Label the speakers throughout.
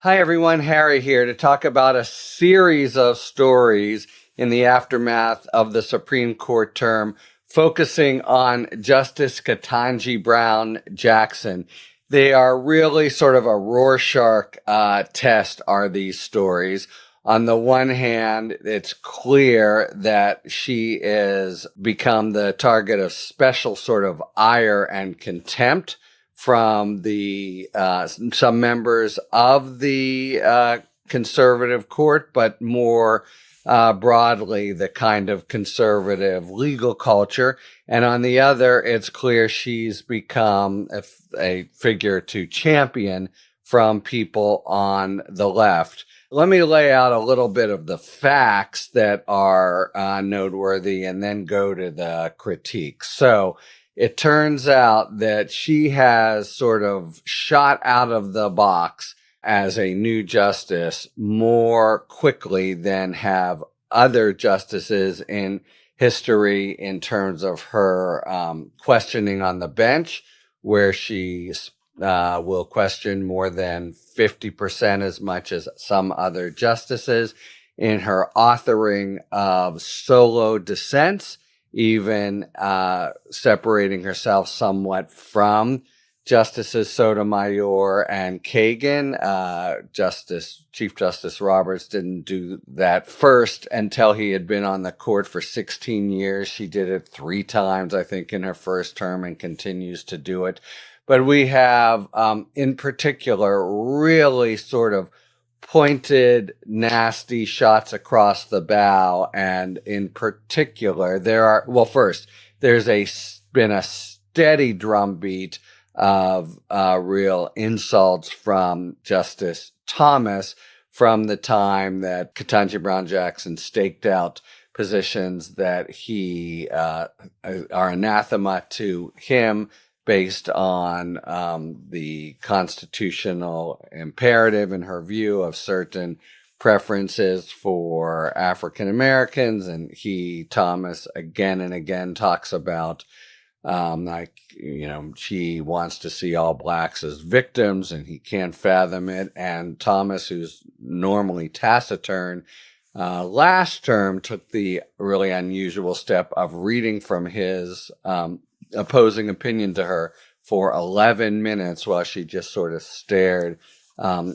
Speaker 1: Hi, everyone. Harry here to talk about a series of stories in the aftermath of the Supreme Court term, focusing on Justice Ketanji Brown Jackson. They are really sort of a Rorschach test, are these stories. On the one hand, it's clear that she is become the target of special sort of ire and contempt from the some members of the conservative court, but more broadly, the kind of conservative legal culture. And on the other, it's clear she's become a figure to champion from people on the left. Let me lay out a little bit of the facts that are noteworthy and then go to the critiques. So it turns out that she has sort of shot out of the box as a new justice more quickly than have other justices in history in terms of her questioning on the bench, where she will question more than 50% as much as some other justices, in her authoring of solo dissents, even separating herself somewhat from Justices Sotomayor and Kagan. Chief Justice Roberts didn't do that first until he had been on the court for 16 years. She did it 3 times, I think, in her first term and continues to do it. But we have, in particular, really sort of pointed, nasty shots across the bow. And in particular, there's been a steady drumbeat of real insults from Justice Thomas from the time that Ketanji Brown Jackson staked out positions that he are anathema to him, based on the constitutional imperative, in her view, of certain preferences for African Americans. And Thomas, again and again talks about, she wants to see all blacks as victims, and he can't fathom it. And Thomas, who's normally taciturn, last term took the really unusual step of reading from his opposing opinion to her for 11 minutes while she just sort of stared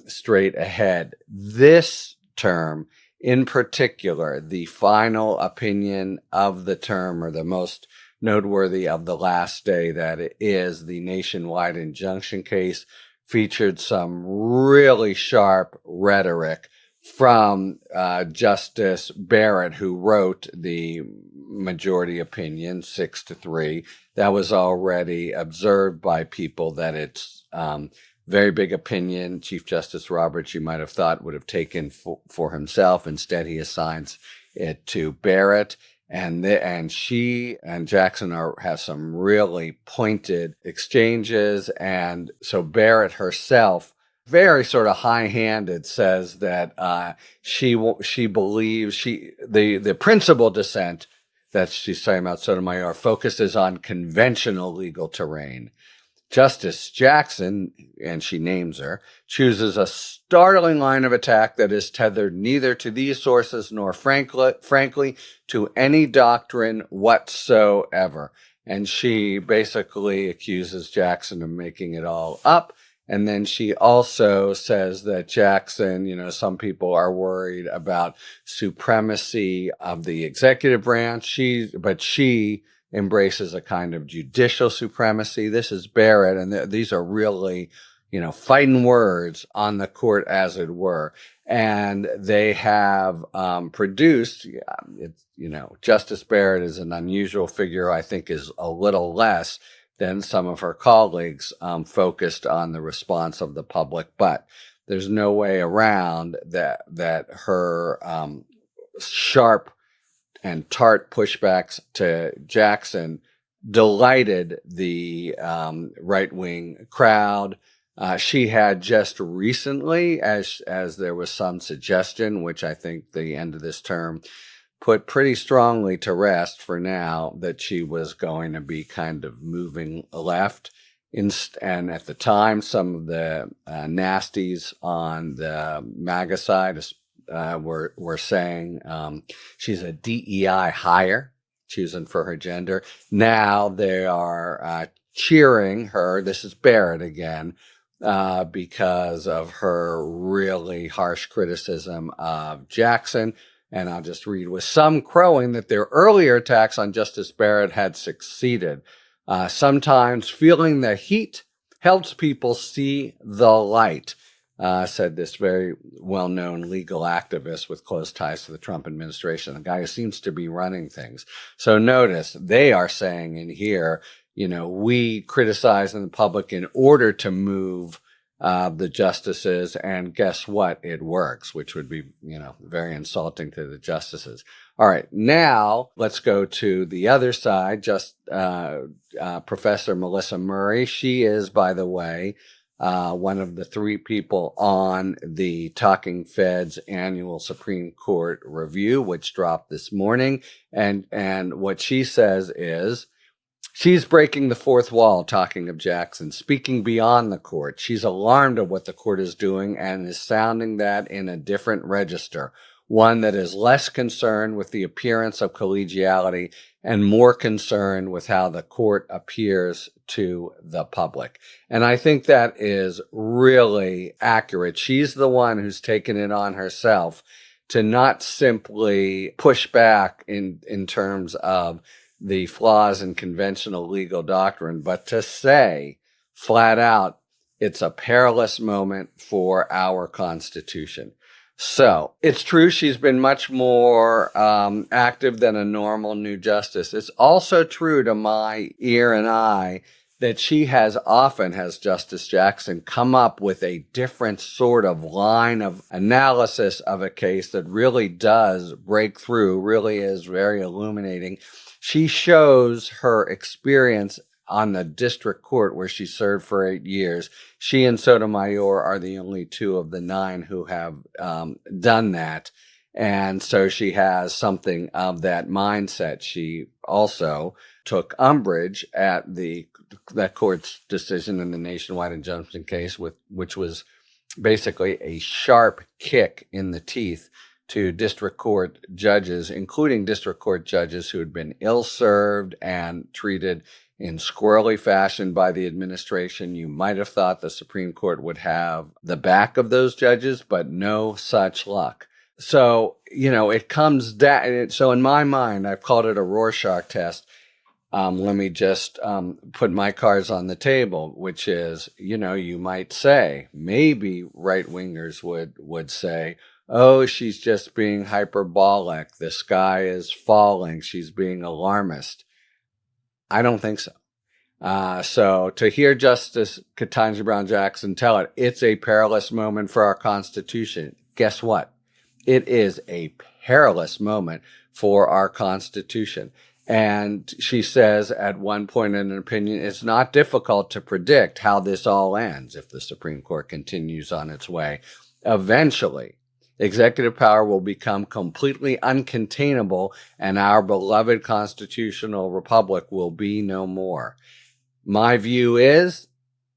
Speaker 1: straight ahead. This term, in particular, the final opinion of the term, or the most noteworthy of the last day, that it is the nationwide injunction case, featured some really sharp rhetoric from Justice Barrett, who wrote the majority opinion 6-3. That was already observed by people that it's very big opinion. Chief Justice Roberts, you might have thought, would have taken for himself. Instead, he assigns it to Barrett. And she and Jackson have some really pointed exchanges. And so Barrett herself, very sort of high-handed, says that she believes the principal dissent that she's talking about, Sotomayor, focuses on conventional legal terrain. Justice Jackson, and she names her, chooses a startling line of attack that is tethered neither to these sources nor, frankly, to any doctrine whatsoever. And she basically accuses Jackson of making it all up. And then she also says that Jackson, some people are worried about supremacy of the executive branch. But she embraces a kind of judicial supremacy. This is Barrett, and these are really, fighting words on the court, as it were. And they have produced, Justice Barrett is an unusual figure, I think, is a little less than some of her colleagues focused on the response of the public. But there's no way around that her sharp and tart pushbacks to Jackson delighted the right-wing crowd. She had just recently, as there was some suggestion, which I think the end of this term put pretty strongly to rest for now, that she was going to be kind of moving left. And at the time, some of the nasties on the MAGA side were saying she's a DEI hire, choosing for her gender. Now they are cheering her. This is Barrett again, because of her really harsh criticism of Jackson. And I'll just read, with some crowing that their earlier attacks on Justice Barrett had succeeded. Sometimes feeling the heat helps people see the light, said this very well-known legal activist with close ties to the Trump administration, the guy who seems to be running things. So notice they are saying in here, we criticize in the public in order to move the justices, and guess what? It works, which would be, very insulting to the justices. All right, now let's go to the other side. Professor Melissa Murray. She is, by the way, one of the 3 people on the Talking Feds annual Supreme Court review, which dropped this morning. And what she says is, she's breaking the fourth wall, talking of Jackson, speaking beyond the court. She's alarmed at what the court is doing and is sounding that in a different register, one that is less concerned with the appearance of collegiality and more concerned with how the court appears to the public. And I think that is really accurate. She's the one who's taken it on herself to not simply push back in terms of the flaws in conventional legal doctrine, but to say flat out, it's a perilous moment for our Constitution. So it's true she's been much more active than a normal new justice. It's also true to my ear and eye that she has Justice Jackson, come up with a different sort of line of analysis of a case that really does break through, really is very illuminating. She shows her experience on the district court where she served for 8 years. She and Sotomayor are the only 2 of the 9 who have done that. And so she has something of that mindset. She also took umbrage at that court's decision in the nationwide injunction case, which was basically a sharp kick in the teeth to district court judges, including district court judges who had been ill-served and treated in squirrely fashion by the administration. You might have thought the Supreme Court would have the back of those judges, but no such luck. So, it comes down. So in my mind, I've called it a Rorschach test. Let me just put my cards on the table, which is, you might say, maybe right-wingers would say, oh, she's just being hyperbolic. The sky is falling. She's being alarmist. I don't think so. So to hear Justice Ketanji Brown Jackson tell it, it's a perilous moment for our Constitution. Guess what? It is a perilous moment for our Constitution. And she says at one point in an opinion, it's not difficult to predict how this all ends if the Supreme Court continues on its way. Eventually, executive power will become completely uncontainable and our beloved constitutional republic will be no more. My view is,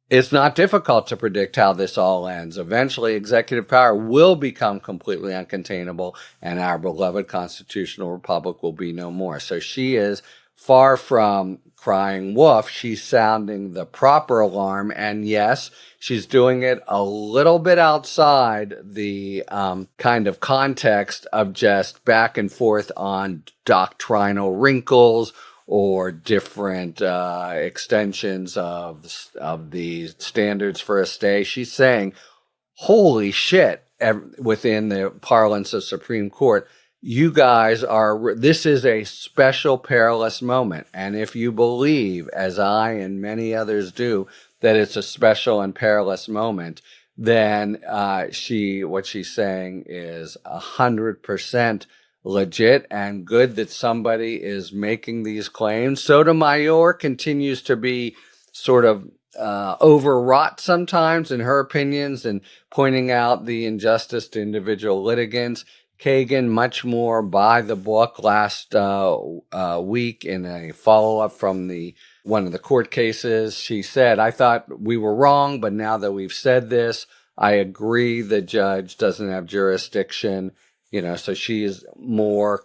Speaker 1: it's not difficult to predict how this all ends. Eventually, executive power will become completely uncontainable and our beloved constitutional republic will be no more. So she is far from crying wolf. She's sounding the proper alarm. And yes, she's doing it a little bit outside the kind of context of just back and forth on doctrinal wrinkles or different extensions of the standards for a stay. She's saying, holy shit, within the parlance of Supreme Court, you guys this is a special perilous moment. And if you believe, as I and many others do, that it's a special and perilous moment, then what she's saying is 100% legit and good that somebody is making these claims. Sotomayor continues to be sort of overwrought sometimes in her opinions and pointing out the injustice to individual litigants. Kagan, much more by the book last week in a follow-up from the one of the court cases, she said, I thought we were wrong, but now that we've said this, I agree the judge doesn't have jurisdiction. So she is more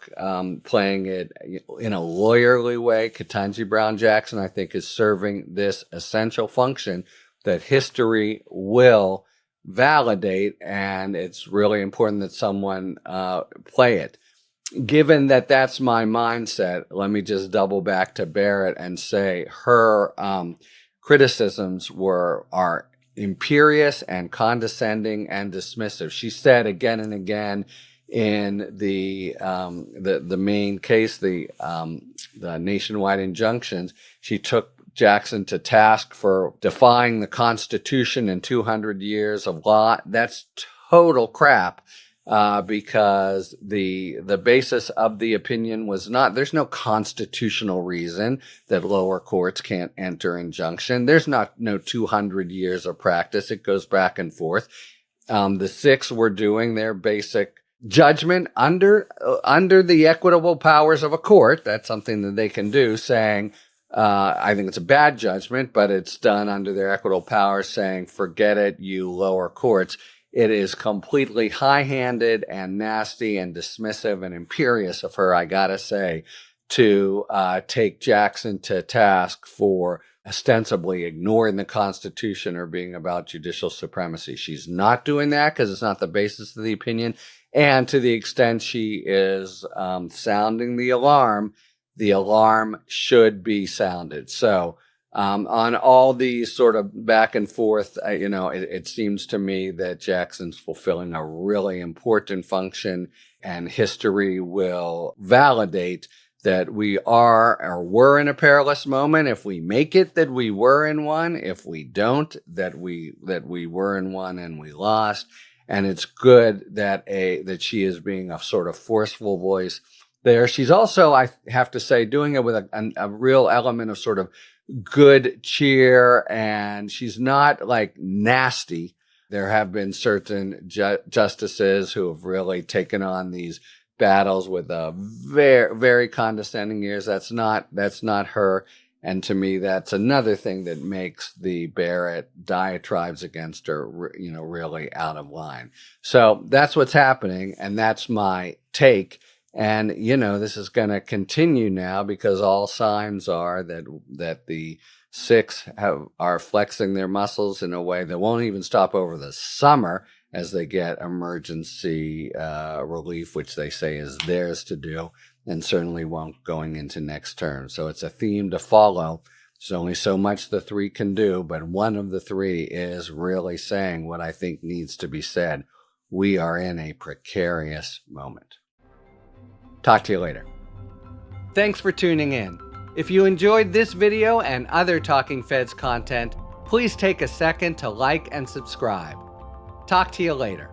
Speaker 1: playing it in a lawyerly way. Ketanji Brown Jackson, I think, is serving this essential function that history will validate, and it's really important that someone play it. Given that that's my mindset, let me just double back to Barrett and say her criticisms are imperious and condescending and dismissive. She said again and again in the main case, the nationwide injunctions, she took Jackson to task for defying the Constitution and 200 years of law. That's total crap. Because the basis of the opinion was there's no constitutional reason that lower courts can't enter injunction. There's no 200 years of practice. It goes back and forth. The six were doing their basic judgment under the equitable powers of a court. That's something that they can do, saying, I think it's a bad judgment, but it's done under their equitable powers, saying, forget it, you lower courts. It is completely high-handed and nasty and dismissive and imperious of her, I gotta say, to take Jackson to task for ostensibly ignoring the Constitution or being about judicial supremacy. She's not doing that because it's not the basis of the opinion. And to the extent she is sounding the alarm should be sounded. So on all these sort of back and forth, it seems to me that Jackson's fulfilling a really important function, and history will validate that we are or were in a perilous moment. If we make it, that we were in one. If we don't, that we were in one and we lost. And it's good that she is being a sort of forceful voice there. She's also, I have to say, doing it with a real element of sort of good cheer, and she's not like nasty. There have been certain justices who have really taken on these battles with a very, very condescending ears. That's not her. And to me, that's another thing that makes the Barrett diatribes against her, really out of line. So that's what's happening, and that's my take. And, this is going to continue now because all signs are that the six are flexing their muscles in a way that won't even stop over the summer as they get emergency relief, which they say is theirs to do, and certainly won't going into next term. So it's a theme to follow. There's only so much the three can do, but one of the three is really saying what I think needs to be said. We are in a precarious moment. Talk to you later. Thanks for tuning in. If you enjoyed this video and other Talking Feds content, please take a second to like and subscribe. Talk to you later.